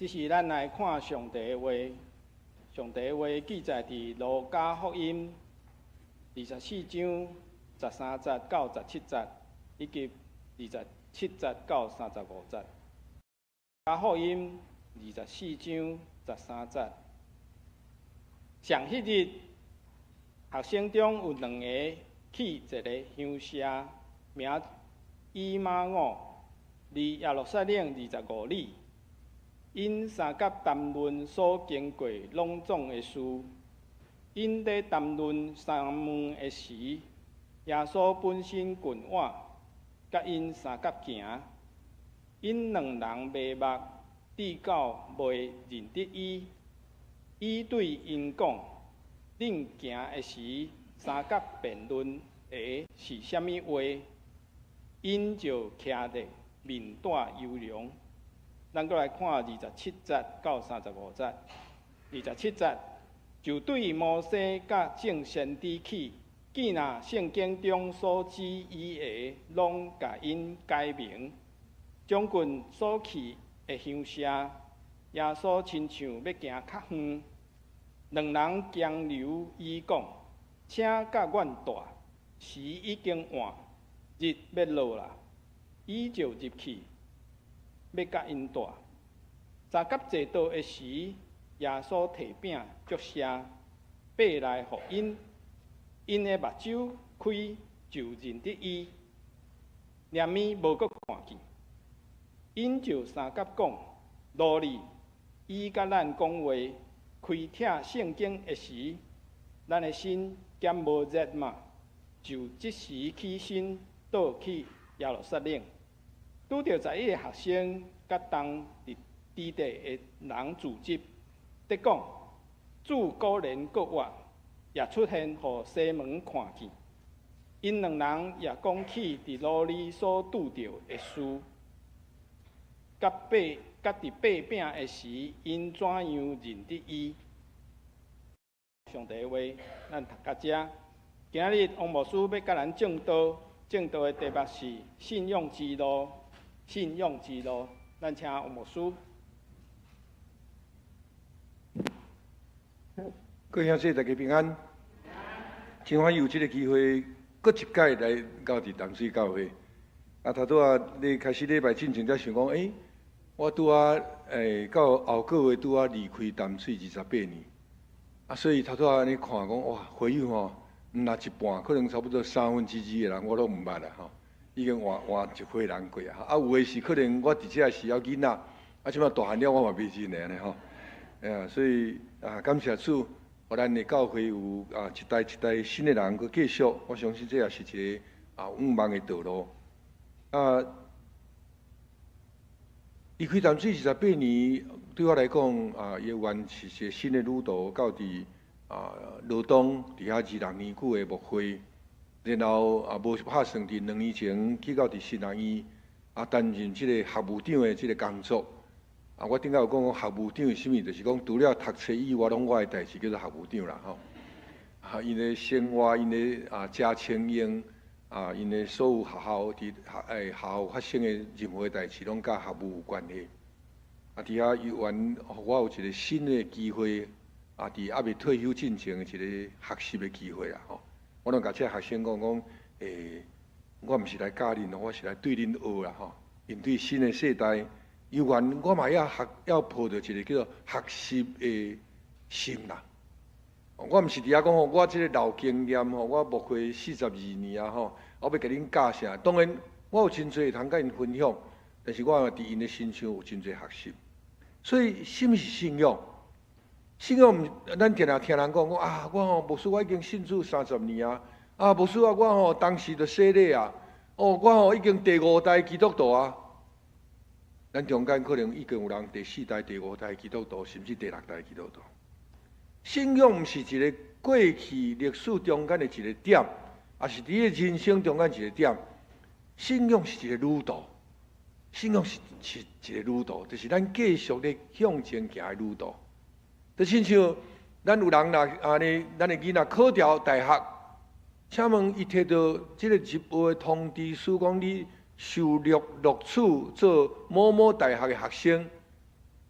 这是咱来看上帝的话。上帝的话记载伫路加福音24章13节到17节，以及27节到35节。加福音24章13节。上迄日，学生中有2个去一个乡舍，名以马五，离耶路撒冷25里。因三甲谈论所经过隆重的事，因在谈论三问的时，耶稣本身困晏，甲因三甲行。因2人迷目，至到未认得伊。伊对因讲：“恁行的时，三甲辩论的是啥物话？”因就徛伫面带忧容。咱搁来看27节到35节。27节就对摩西甲众先知起，既然圣经中所指以下，拢甲因解明。将军所去的乡舍，耶稣亲像要行较远，2人强留伊讲：“请甲阮住，时已经晚，日要落啦。”伊就入去。要甲因住，三甲坐倒的时，耶稣摕饼祝谢，爬来互因。因的目睭开，就认得伊，连面无搁看见。因就三甲讲：“罗哩，伊甲咱讲话，开拆圣经的时，咱的心减无热嘛？就即时起身，倒去耶路撒冷。”拄着在伊的学生甲同伫地的人聚集，得讲主果然国活，也出现互西门看见。因2人也讲起伫路里所拄着的事，甲伫爬饼的时，因怎样认得伊？上帝的话，咱读到遮。今日王牧师要甲咱正道，正道的题目是信仰之路。信仰之路，咱请王牧师。各位兄弟，大家平安。真欢喜有这个机会，搁一届来到伫淡水教会。头拄咧开始礼拜进前，才想讲，我拄到后个月拄离开淡水28年。所以头拄安尼看讲，哇，回忆吼，毋若一半，可能差不多2/3的人我都毋捌啦吼。已经换一伙人过啊！有诶是可能我伫遮是还囡仔，即摆大汉了我嘛袂认得安尼吼。所以感谢主，互咱的教会有一代一代新的人去继续，我相信这也是一个远望的道路。离开淡水28年，对我来讲也完是一个新的旅途，到伫罗东伫遐26年久的牧会。然后无拍算伫2年前去到伫新南医担任即个学务长的即个工作。我顶下有讲学务长是啥物，就是讲除了读册以外，拢我的代志叫做学务长啦吼。因的生活，因的家清用，因的所有学校伫学校发生的任何代志，拢甲学务有关系。伫遐有缘，我有一个新的机会，伫还未退休进前的一个学习的机会啦吼。我拢甲这学生讲，我毋是来教恁，我是来对恁学啦吼。面对新的世代，有缘我嘛要抱着一个叫做学习的心啦。我毋是伫遐讲吼，我即个老经验吼，我牧会42年吼，我要甲恁教啥？当然，我有真侪会通甲因分享，但是我伫因的身上有真侪学习。所以，什么是信仰？信仰咱定定听人讲，我牧师我已经信主30年牧师我当时就洗礼我已经第5代基督徒咱中间可能已经有人第4代、第5代基督徒，甚至第6代基督徒。信仰毋是一个过去历史中间的一个点，也是伫个人生中间一个点。信仰是一个旅途，信仰是一个旅途，就是咱继续咧向前行的旅途。就亲像咱有人咱的囡仔考调大学，请问伊摕到即个入学的通知书，讲你受录取做某某大学的学生，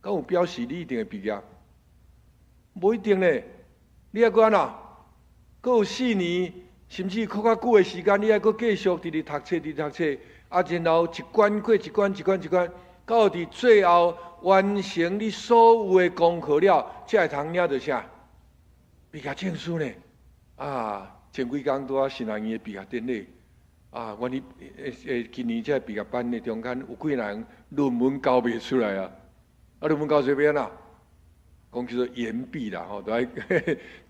敢有表示你一定会毕业？无一定咧，你还阁安怎？阁有4年，甚至搁较久的时间，你还阁继续伫咧读册，伫读册，啊，然后一关过一关，一关一关，到伫最后完成你所有的功课了，才会通领到啥？毕业证书呢？啊，前几工拄啊新南院的毕业典礼，啊，阮今年这毕业班的中间有几人论文交袂出来啊？啊，论文交这边啊？讲叫做延毕啦，吼，都爱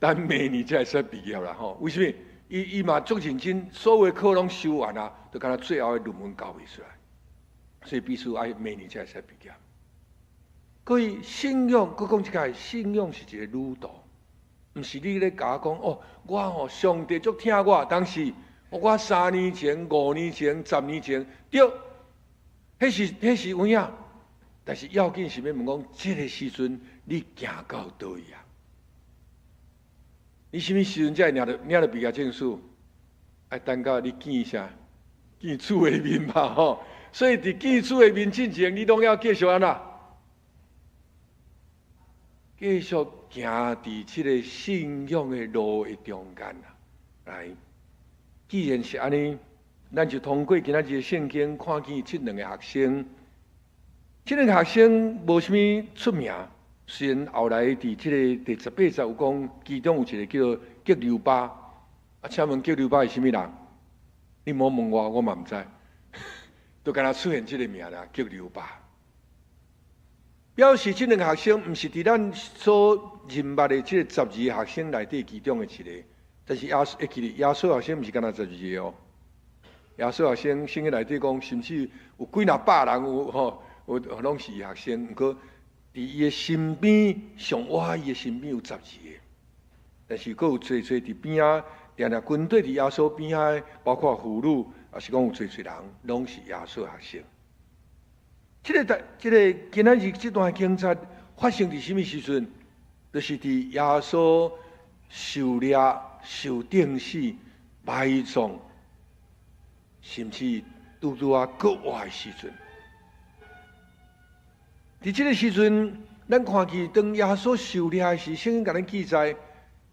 等明年才会使毕业啦，吼。为什么？伊嘛足认真，所有的课拢修完啊，就干那最后的论文交袂出来，所以必须爱明年才会使毕业。所以信仰，佮讲一个信仰是一个旅途，毋是你咧甲我讲哦，我吼上帝足听我，当时我3年前、5年前、10年前，对，迄是有影。但是要紧是要问讲，这个时阵你行到倒位啊？你什么时阵才会领到毕业证书？爱等到你见啥？见主的面嘛吼。所以伫见主的面之前，你拢要继续安怎？继续行伫这个信仰的路的中间啊！来，既然是安尼，咱就通过今仔日的圣经看见这2个学生。这2个学生无什么出名，虽然后来伫这个第18节有讲，其中有一个叫做激流巴。啊，请问激流巴是什么人？你莫问我，我嘛唔知。就敢若出现这个名啦，激流巴。表示这2个学生毋是伫咱所认捌的这个12个学生内底其中的一个，但是耶稣学生毋是敢若12个哦。耶稣学生圣经内底讲，甚至有几若百人有吼。有拢是学生，不过伫伊的身边上哇，伊的身边有12个，但是佫有侪伫边啊，定定军队伫耶稣边啊，包括妇女，也是讲有侪人，拢是耶稣学生。这个今仔日这段经节发生伫什么时阵？就是伫耶稣受掠、受钉死、埋葬，甚至拄啊国外的时阵。伫这个时阵，咱看见当耶稣受掠的时，圣经甲咱记载，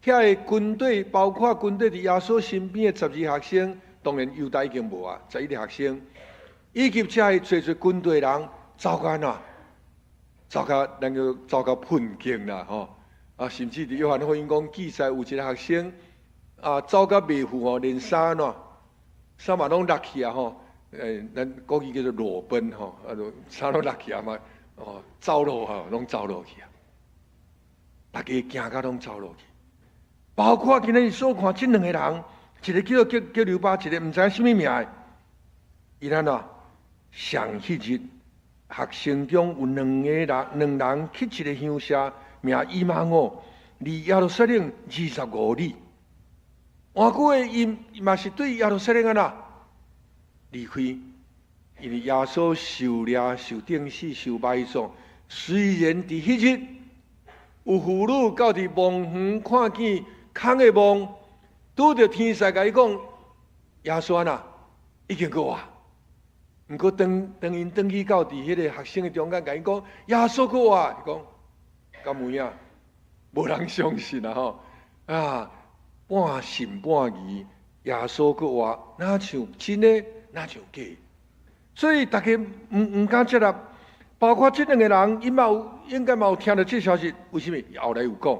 遐个军队，包括军队伫耶稣身边的12学生，当然犹大已经无啊，11个学生，以及遮个侪军队人走到哪，走到困境啦，吼啊，甚至伫约翰福音讲记载有一个学生啊，走到袂赴吼，连衫衫嘛拢落去啊，吼，咱国语叫做裸奔吼，啊，衫拢落去啊嘛。哦，走路哈，拢走落去啊！大家行甲拢走落去，包括今日所看这2个人，一个叫做激流巴，一个毋知什么名的。伊咱上迄日学生中有2人去一个乡下，名以马忤，离耶路撒冷25里。换句话，伊嘛是对耶路撒冷安那离开。因为耶稣受掠、受钉死、受埋葬，虽然伫迄日有妇女到伫墓园看见空的墓，拄着天使甲伊讲，耶稣啊，已经过啊。毋过当因转去到伫迄个学生的中间，甲伊讲，耶稣过啊，伊讲敢有影？无人相信啊吼啊，半信半疑，耶稣过啊，哪像真的，哪像假？所以大家唔敢接纳，包括这2个人，应该嘛有听到这消息。为什么？后来有讲，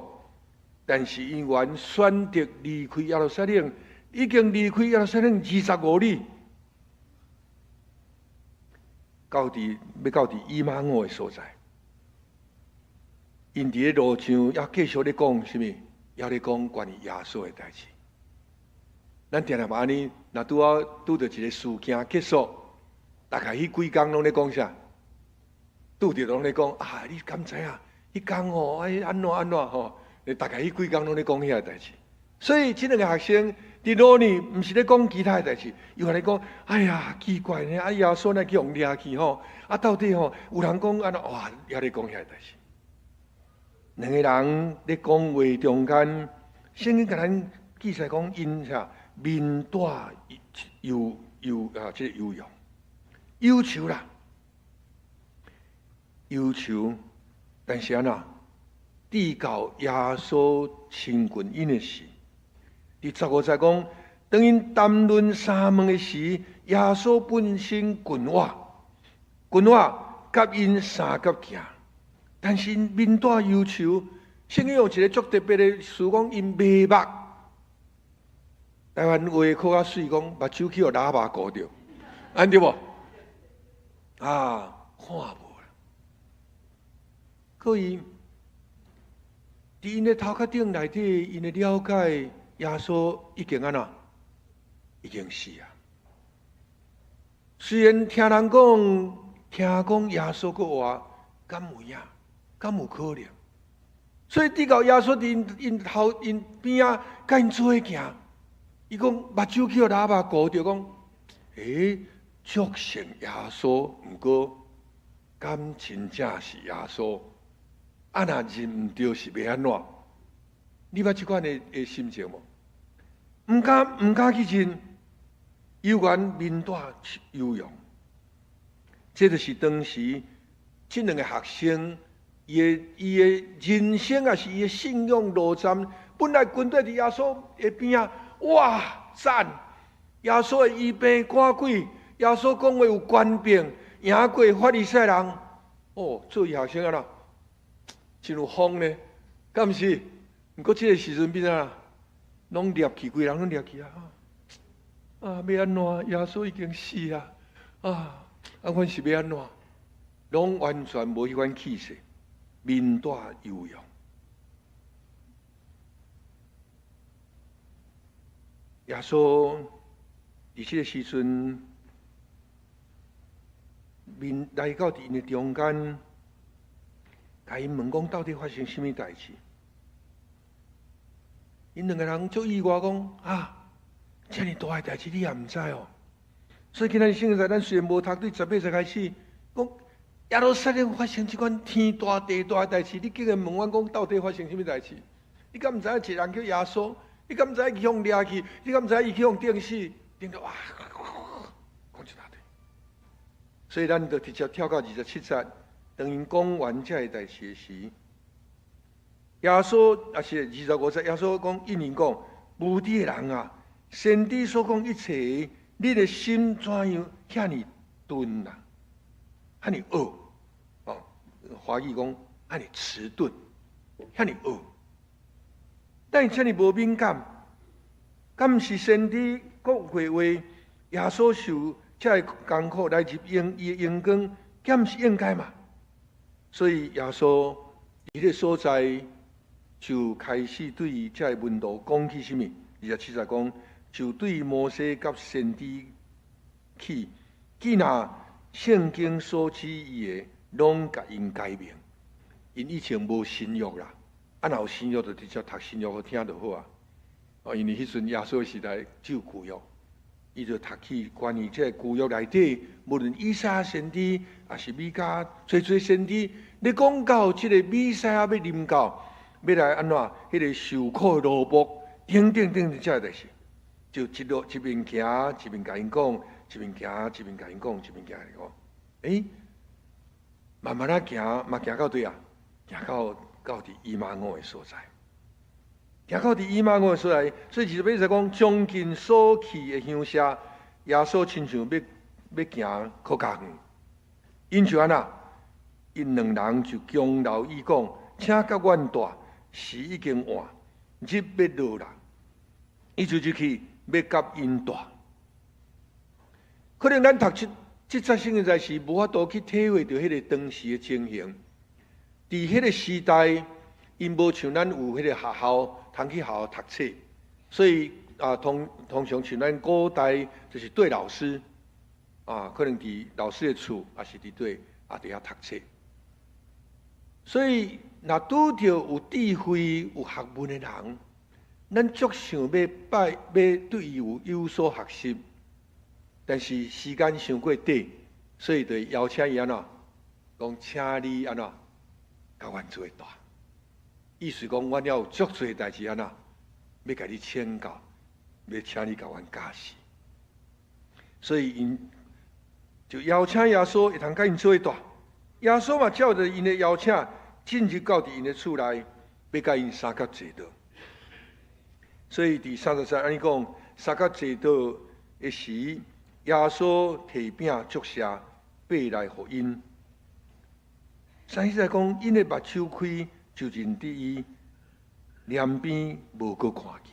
但是因原选择离开耶路撒冷，已经离开耶路撒冷25里，要到伫以马忤的所在。因伫咧路上要继续咧讲什么？要咧讲关于耶稣的代志。咱定定嘛安尼，若拄着一个事件结束。大概迄几工拢咧讲啥？拄着拢咧讲啊！你敢知影？迄工吼，哎安怎吼？大概迄几工拢咧讲遐个代志。所以这2个学生伫路呢，毋是咧讲其他的代志，又来讲，哎呀，奇怪呢！哎呀，所以去用掠去吼，啊，到底吼有人讲安怎？哇，也咧讲遐个代志。2个人咧讲话中间，圣经甲咱记载讲因啥面带这个忧愁啦，忧愁但是至到耶稣亲近因的时，第15节讲，当因谈论三问的时，耶稣本身滚我甲因三角行，但是面带忧愁。圣经用一个足特别的词讲，因迷目。台湾话考较水讲，目睭去互喇叭顾着，安对无？看无啦。可以，伫因的头壳顶内底，因的了解耶稣已经已经死啊。虽然听人讲耶稣个话，敢有影？敢有可能？所以直到耶稣伫因边啊，甲因做伙行，伊讲目睭去互喇叭顾着讲，足成耶稣，毋过敢真正是耶稣？若认毋着是要安怎？你捌即款的心情无？毋敢去认，犹原面带忧容。这就是当时这两个学生，伊的人生也是伊的信仰路站。本来军队伫耶稣的边啊，哇赞！耶稣会医病赶鬼，耶稣讲话有权柄，赢过法利赛人。做学生真有风呢，敢毋是？毋过这个时阵变啊，拢掠去，规人拢掠去啊！要安怎？耶稣已经死啊！阮是要安怎？拢完全无迄款气势，面带忧容。耶稣伫这个时阵，来到伫因的中间，甲因问讲到底发生什么代志？因两个人足意外讲这么大的代志你也毋知哦。所以今仔日圣经在咱虽然无读对18节开始，讲耶路撒冷发生即款天大地大的代志，你竟然问阮讲到底发生什么代志？你敢毋知影一个人叫耶稣？你敢毋知影伊用掠去？你敢毋知影伊去用钉死？钉到讲一大堆。所以咱就直接跳到27节，当因讲完这个代志的时，耶稣也是25节，耶稣讲应因讲，无知的人啊，先知所讲一切，你的心怎样遐尼钝啊？遐尼恶华语讲遐尼迟钝，遐尼恶。但是遮尼无敏感，敢毋是先知讲过话？耶稣受遮个艰苦来入伊的阳光，敢毋是应该嘛？所以耶稣伫个所在就开始对遮个门徒讲起什么？27节讲，就对摩西甲先知起，既若圣经所指伊的，拢甲因解明。因以前无新约啦。若有新约就直接读新约好听就好啊！因为迄阵耶稣时代只有旧约，伊就读起关于这旧约内底，无论以赛亚先知，也是米迦，侪先知，你讲到这个米赛亚要临到，要来安怎？迄个受苦的罗卜，等这代志，就一边行一边甲因讲，一边行一边甲因讲，一边行讲，慢慢行，嘛行到对啊，行到伫以马忤的所在，行到伫以马忤的所在，所以就是要讲将近所去的乡舍，耶稣亲像要行靠加远，因就安那，因两人就强留伊讲，请甲阮住，时已经晚，日要落啦，伊就去要甲因住。可能咱读这节圣经在时，无法度去体会到迄个当时的情形。伫迄个时代，因无像咱有迄个学校，通去学校读册，所以通常像咱古代就是对老师可能伫老师的厝，也是伫对伫遐读册。所以若拄着有智慧、有学问的人，咱足想要对伊有所学习，但是时间伤过短，所以就邀请伊安怎讲，请你安怎？甲阮做大，意思讲，阮要有足多代志安怎，要甲你请教，要请你甲阮教示。所以因就邀请耶稣，会通甲因做大。耶稣嘛照着因的邀请，进入到伫因的厝内，要甲因三角坐倒。所以第33安尼讲，三角坐倒的时，耶稣摕饼祝谢，爬来互因。意思来讲，因的目睭开，就认得伊，两边无搁看见。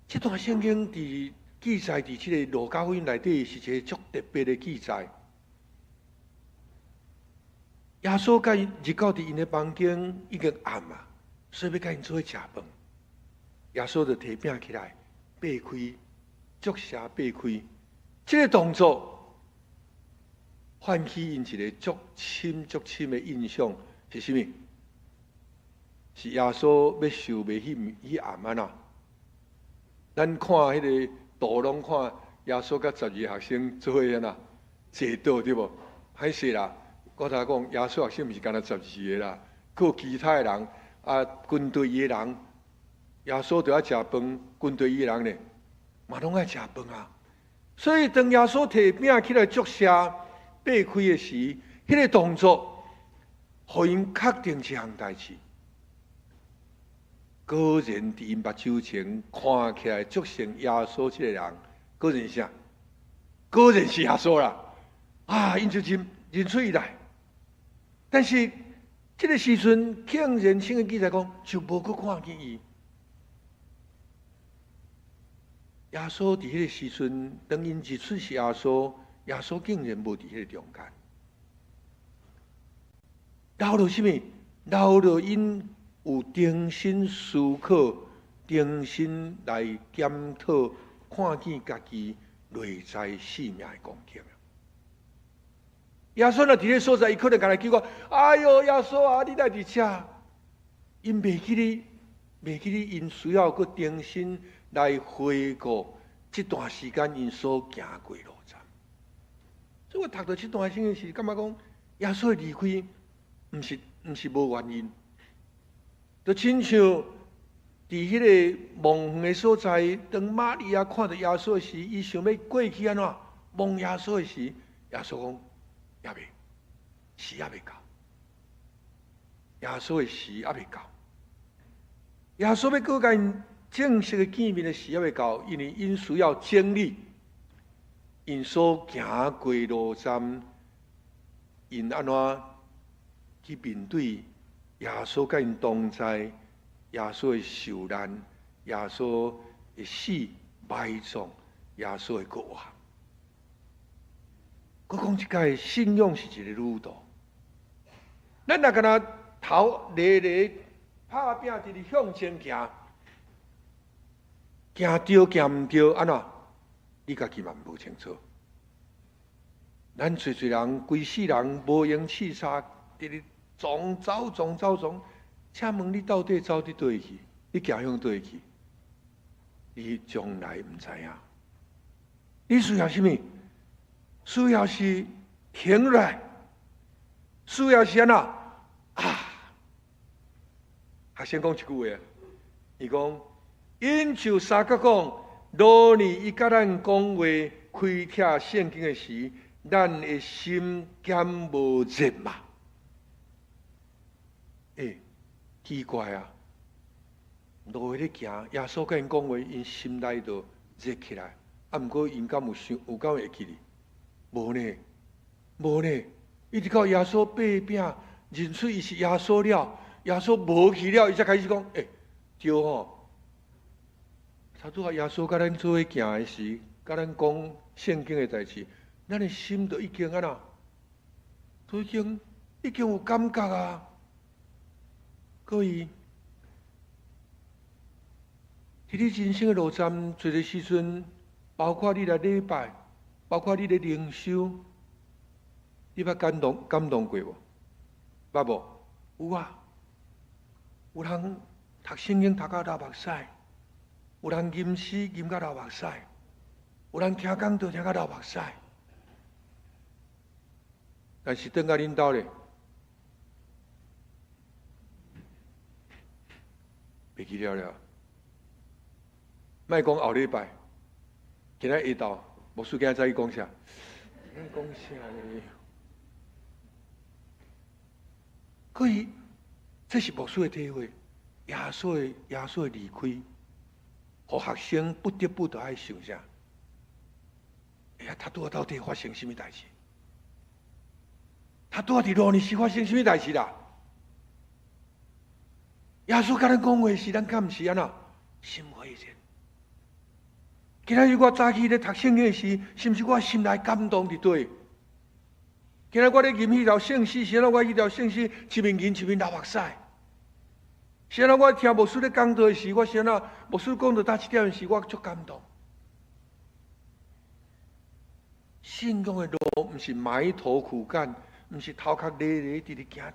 这段圣经伫记载伫这个路加福音内底，是一个足特别的记载。耶稣甲因入到伫因的房间，已经暗啊，所以要甲因做伙食饭。耶稣就摕饼起来，掰开，祝谢掰开。这个动作唤起因一个足深的印象是什么？是耶稣要受卖迄暗啊呐！咱看迄个图，拢看耶稣甲12个学生做伙呐，坐倒对无？歹势啦！我头讲耶稣学生毋是干那12个啦，佫有其他的人啊，军队的人，耶稣就要食饭，军队的人呢，嘛拢爱食饭啊。所以当耶稣摕饼起来祝谢、掰开的时，迄个动作，互因确定一项代志。果然伫因目睭前看起来足像耶稣这个人，果然啥？果然是耶稣啦！啊，因就认出伊来。但是这个时阵，竟然圣经记载讲，就无去看见伊。耶稣伫迄个时阵，当因认出是耶稣，耶稣竟然无伫迄个中间。留落什么？留落因有重新思考、重新来检讨、看见家己内在性命的光景。耶稣若伫个所在，伊可能甲来叫我：哎哟，耶稣啊，你来伫遮。因袂记你，因需要佮重新来回顾这段时间因所行过路程。所以我读到这段圣经时，感觉讲耶稣的离开，毋是无原因。就亲像伫迄个梦的所在，当玛利亚看到耶稣时，伊想要过去安怎望耶稣的时，耶稣讲。也未，时也未到。耶稣的时也未到。耶稣要搁甲因正式的见面的时也未到，因为因需要经历因所行过路站，因安怎去面对耶稣甲因同在，耶稣的受难，耶稣的死埋葬，耶稣的国王。我讲一个信仰是一个路途，咱若敢若头累拍拼直直向前行，行对行唔对，安怎？你家己嘛无清楚。咱侪人规世人无用刺杀，直直撞走，请问你到底走伫倒去？你行向倒去？你从来唔知影。你需要什么？需要是停落来，需要是安怎学生讲一句话，伊讲，因就三角讲，若你伊甲咱讲话开拆圣经的时，咱的心减无热嘛？奇怪啊！路咧行，耶稣甲因讲话，因心内就热起来。毋过因敢有敢会记哩？无呢，一直到耶稣爬饼认出伊是耶稣了，耶稣无去了，伊才开始讲：对吼。差不多耶稣甲咱做伙行的时，甲咱讲圣经的代志，咱的心都已经安怎？都已经有感觉啊。所以，伫你人生的路站，做个时阵，包括你来礼拜。包括你的灵修，你捌感动过无？捌无？有啊。有人读圣经读到流目屎，有人吟诗吟到流目屎，有人听讲道听到流目屎。但是等到恁兜咧，袂记了。莫讲后礼拜，今仔下昼。牧师今日再去讲啥？讲啥呢？可以，这是牧师的体会。耶稣的离开，互学生不得不都爱想啥？哎呀，他到底发生什么代志？他到底路呢是发生什么代志啦？耶稣甲咱讲话是，咱敢毋是安那？心灰意冷。今仔日我早起咧读圣经时，是毋是我心内感动伫对？今仔我咧吟迄条圣诗，是安怎我迄条圣诗一面吟一面流目屎？是安怎我听牧师咧讲道时，我是安怎牧师讲到到一点时，我足感动。信仰的路毋是埋头苦干，毋是头壳咧咧直直行，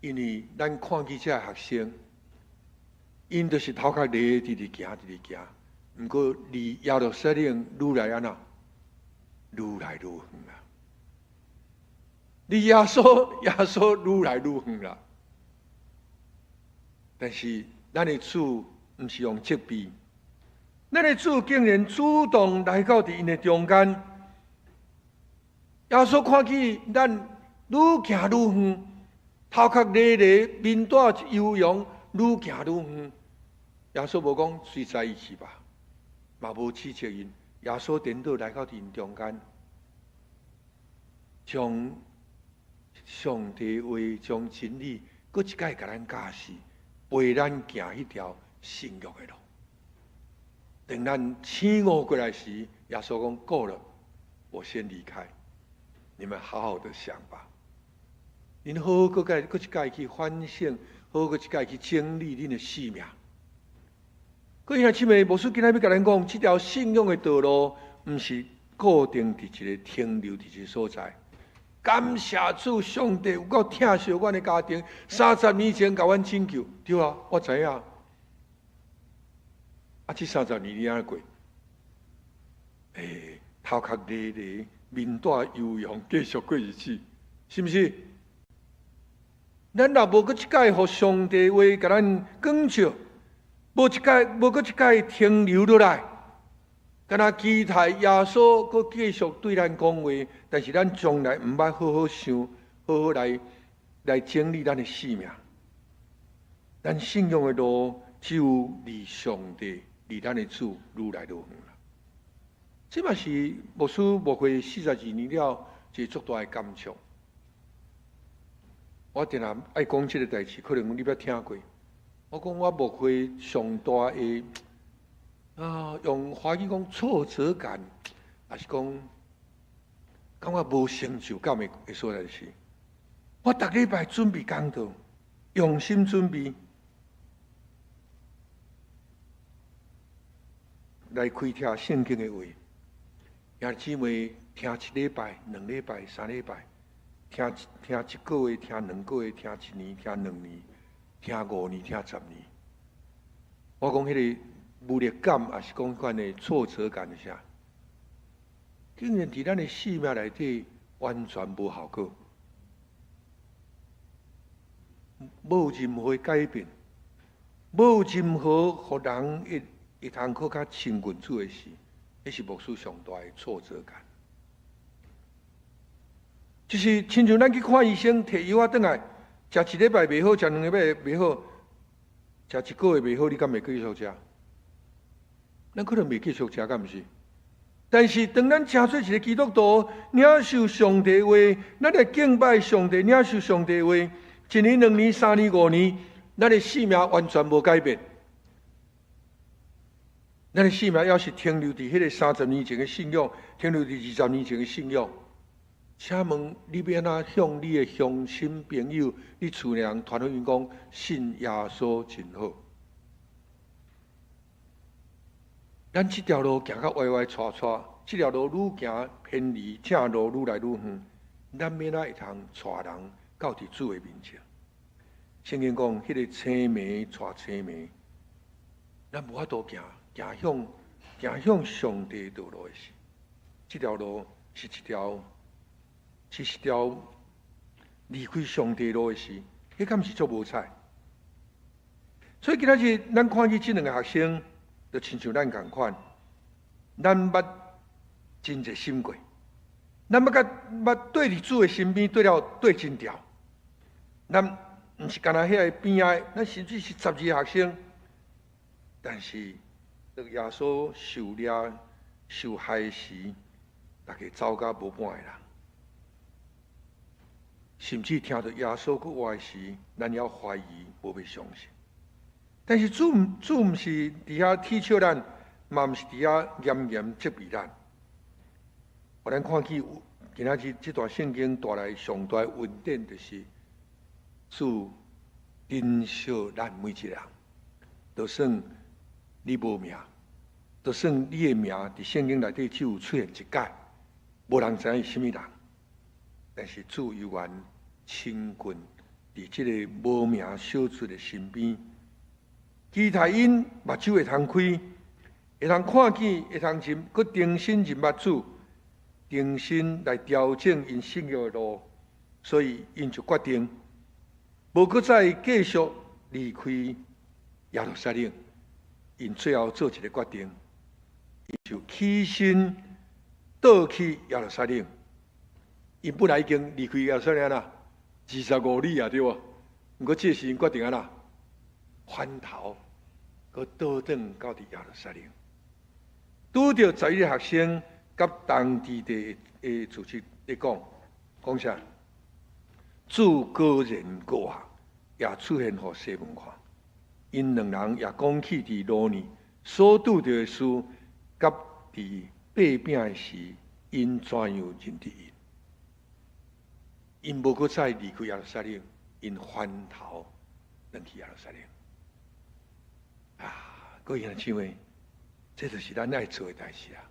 因为咱看见这学生，因就是头壳咧直直行，毋过离耶路撒冷愈来安怎，愈来愈远啦。离耶稣愈来愈远啦。但是咱的主毋是用责备，咱的主竟然主动来到伫因的中间。耶稣看见咱愈行愈远，头壳咧咧，面带忧扬，愈行愈远。耶稣无讲随在伊去吧，嘛无斥责因。耶稣颠倒来到因中间，将上帝话、将真理，搁一摆甲咱教示，陪咱行迄条信仰的路。等咱醒悟过来时，耶稣讲够了，我先离开，你们好好的想吧。恁好好搁一摆去反省，好好搁一摆去整理恁的生命。各位兄姊妹，牧师今仔要甲咱讲，这条信仰的道路，毋是固定伫一个停留伫一个所在。感谢主，上帝有够疼惜阮的家庭，30年前甲阮拯救，对啊，我知影。这30年你安怎过？头壳咧咧，面带忧扬，继续过日子，是毋是？咱若无搁一摆，互上帝话甲咱讲照，无搁一摆停留落来，敢若期待耶稣搁继续对咱讲话，但是咱从来毋捌好好想，好好来整理咱的生命。咱信仰的路，只有离上帝、离咱的主愈来愈远啦。这嘛是牧师牧会42年了，一个足大的感触。我定然爱讲这个代志，可能你捌听过。我讲我牧会上大的用华语讲挫折感，还是讲感觉无成就感的所在是。我逐礼拜准备讲道，用心准备来开听圣经的话。兄姊妹听1礼拜、2礼拜、3礼拜。听1个月，听2个月，听1年，听2年，听5年，听10年。我讲迄个无力感，也是讲款的挫折感是啥？竟然伫咱的生命内底完全无效果，无任何改变，无任何互人会通靠较亲近主的事，迄是牧师上大的挫折感。就是亲像咱去看医生，摕药仔转来，食1礼拜袂好，食2礼拜袂好，食1个月袂好，你敢袂继续食？咱可能袂继续食，敢毋是？但是当咱成做一个基督徒，领受上帝话，咱来敬拜上帝，领受上帝话，1年、2年、3年、5年，咱的生命完全无改变。咱的生命要是停留伫迄个30年前的信仰，停留伫20年前的信仰。请问你要安怎向你的乡亲朋友、你厝人传福音讲信耶稣真好？咱这条路行到歪歪错错，这条路愈行偏离正路，愈来愈远。咱要哪会通带人到伫主的面前？圣经讲，迄个青梅带青梅，咱无法度行向上帝道路的时，这条路是一条离开上帝路的事，迄敢是足无彩。所以今仔日咱看见这2个学生，就亲像咱同款，咱捌真侪心过，咱要对伫主的身边，对了对真调。咱毋是干那遐个边仔，咱甚至是12个学生，但是当耶稣受掠、受害时，大家走甲无半个人。甚至听到耶稣去话时，咱也怀疑，无要相信。但是主毋是伫遐踢笑咱，嘛毋是伫遐严严责备咱。互咱看见今仔日这段圣经带来上大恩典，就是主珍惜咱每一个人。就算你无命，就算你的名伫圣经内底只有出现一解，无人知影伊什么人，但是主犹原亲近伫这个无名小子的身边，期待因目睭会通开，会通看见，会通佮重新认捌主，重新来调整因信仰的路，所以因就决定无佮再继续离开耶路撒冷。因最后做一个决定，因就起身倒去耶路撒冷。因本来已经离开耶路撒冷啦。25里啊，对无？毋过这时因决定啦，翻头，佮倒转到伫耶路撒冷，拄着11个学生甲当地的组织咧讲啥？主果然过啊，也出现互西门看，因两人也讲起伫路呢所拄着的事，甲伫被饼的时，因怎样认得因？因无搁再离开耶路撒冷，因翻头转去耶路撒冷。各位兄弟姊妹，这就是咱爱做的代志啊！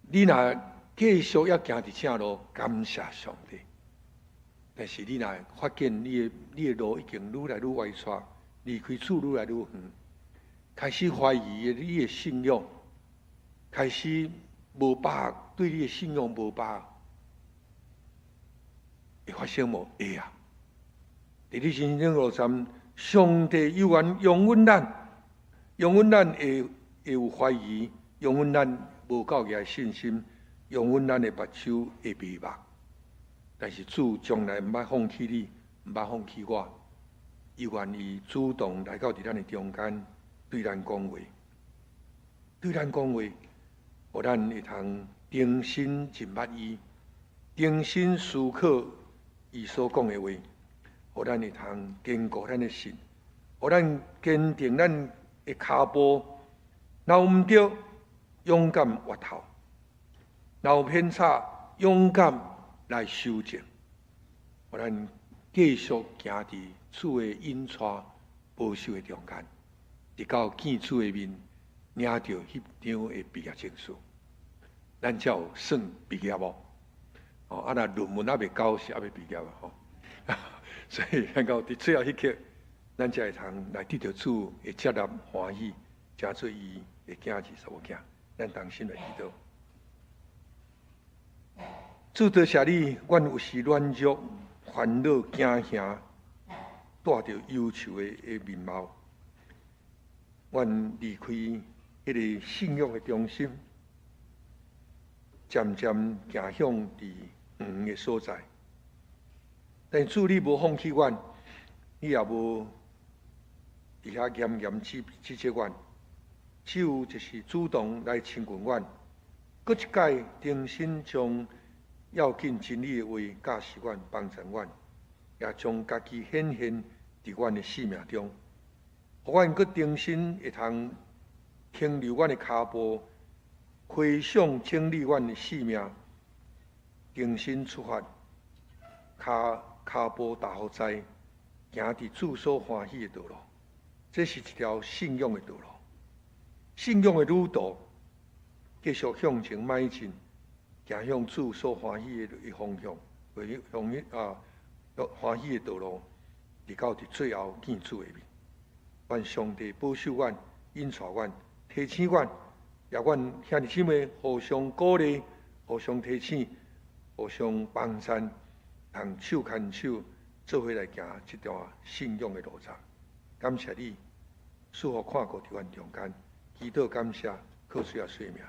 你若继续要行伫正路，感谢上帝。但是你若发现你的路已经愈来愈歪斜，离开主愈来愈远，开始怀疑你的信仰，开始无把握，对你的信仰无把握。会发生无？会啊！伫你人生路上，上帝犹原容忍咱会有怀疑，容忍咱无够个信心，容忍咱的目睭会迷茫。但是主从来毋捌放弃你，毋捌放弃我，伊愿意主动来到伫咱的中间，对咱讲话，互咱会通重新认捌伊，重新思考伊所讲的话，互咱会通坚固咱的心，互咱坚定咱的脚步，若有毋对，勇敢回头；若有偏差，勇敢来修正。互咱继续行伫主的引带保守的中间，直到见主的面，领到迄张的毕业证书，咱才有算毕业无？若论文还未交，是还未毕业吼。所以咱到伫最后迄刻，咱才会通来得到主的接纳欢喜，成做伊的囝儿查某囝。咱同心来祈祷。主多谢你，阮有时软弱、烦恼、惊吓，带着忧愁的面貌，阮离开迄个信仰的中心，渐渐行向伫远的所在。但主你无放弃阮，你也无伫遐严严指责阮，只有就是主动来亲近阮，搁一届重新将要紧真理的话教示阮、帮助阮，也将家己显现伫阮的生命中，互阮搁重新会通停留阮的脚步，回想整理阮的生命，重新出发，脚步踏好在，行伫主所欢喜的道路。这是一条信仰的道路，信仰的旅途，继续向前迈进，行向主所欢喜的方向，欢喜的道路，直到伫最后见主的面。愿上帝保守阮、引带阮、提醒阮，也阮兄弟姊妹互相鼓励、互相提醒、互相帮衬。通手牵手，做伙来行这段信仰的路程。感谢你，赐福看顾伫阮中间，祈祷感谢，靠主耶稣的名。